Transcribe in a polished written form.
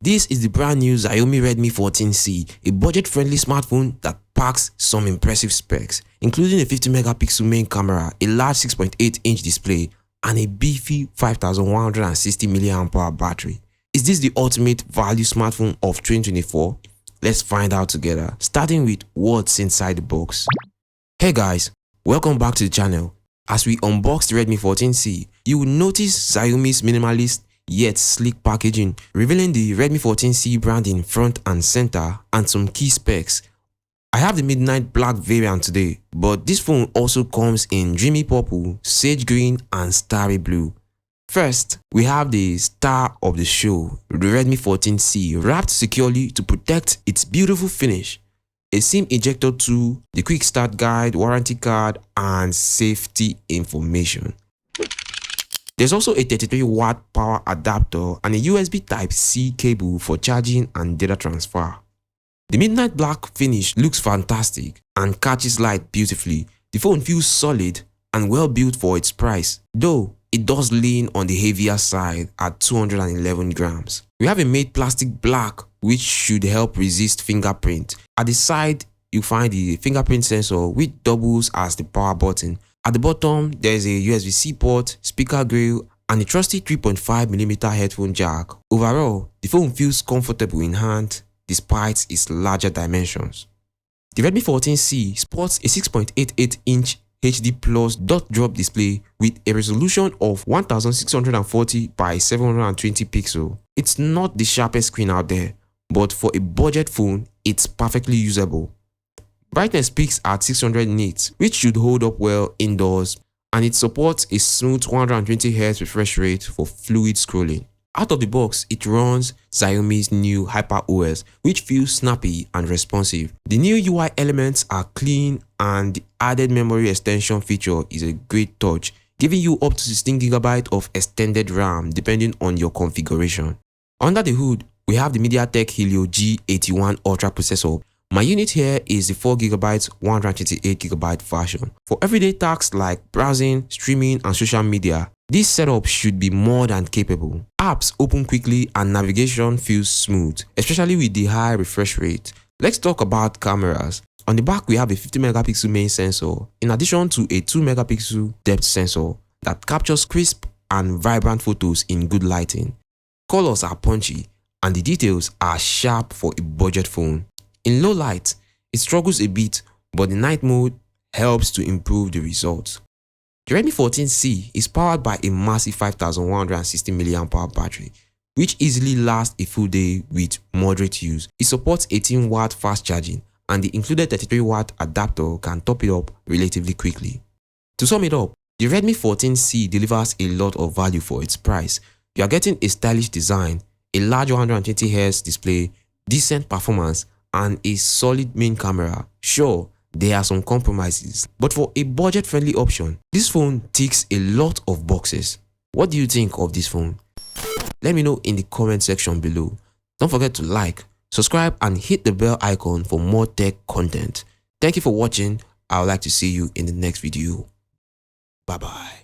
This is the brand new Xiaomi Redmi 14C, a budget-friendly smartphone that packs some impressive specs, including a 50 megapixel main camera, a large 6.8-inch display, and a beefy 5160 mAh battery. Is this the ultimate value smartphone of 2024? Let's find out together, starting with what's inside the box. Hey guys, welcome back to the channel. As we unbox the Redmi 14C, you will notice Xiaomi's minimalist yet sleek packaging, revealing the Redmi 14C brand in front and center and some key specs. I have the midnight black variant today, but this phone also comes in dreamy purple, sage green and starry blue. First, we have the star of the show, the Redmi 14C, wrapped securely to protect its beautiful finish. A SIM ejector tool, the quick start guide, warranty card and safety information. There's also a 33-watt power adapter and a USB Type-C cable for charging and data transfer. The midnight black finish looks fantastic and catches light beautifully. The phone feels solid and well built for its price, though it does lean on the heavier side at 211 grams. We have a matte plastic black which should help resist fingerprint. At the side, you find the fingerprint sensor which doubles as the power button. At the bottom, there is a USB-C port, speaker grill, and a trusty 3.5mm headphone jack. Overall, the phone feels comfortable in hand despite its larger dimensions. The Redmi 14C sports a 6.88-inch HD Plus dot-drop display with a resolution of 1640 by 720 pixels. It's not the sharpest screen out there, but for a budget phone, it's perfectly usable. Brightness peaks at 600 nits, which should hold up well indoors, and it supports a smooth 120Hz refresh rate for fluid scrolling. Out of the box, it runs Xiaomi's new HyperOS, which feels snappy and responsive. The new UI elements are clean, and the added memory extension feature is a great touch, giving you up to 16GB of extended RAM depending on your configuration. Under the hood, we have the MediaTek Helio G81 Ultra processor. My unit here is the 4GB 128GB version. For everyday tasks like browsing, streaming and social media, this setup should be more than capable. Apps open quickly and navigation feels smooth, especially with the high refresh rate. Let's talk about cameras. On the back, we have a 50 megapixel main sensor, in addition to a 2 megapixel depth sensor that captures crisp and vibrant photos in good lighting. Colors are punchy and the details are sharp for a budget phone. In low light, it struggles a bit, but the night mode helps to improve the results. The Redmi 14C is powered by a massive 5160 mAh battery, which easily lasts a full day with moderate use. It supports 18-watt fast charging, and the included 33-watt adapter can top it up relatively quickly. To sum it up, the Redmi 14C delivers a lot of value for its price. You are getting a stylish design, a large 120Hz display, decent performance, and a solid main camera. Sure, there are some compromises, but for a budget-friendly option, this phone ticks a lot of boxes. What do you think of this phone? Let me know in the comment section below. Don't forget to like, subscribe and hit the bell icon for more tech content. Thank you for watching. I would like to see you in the next video. Bye bye.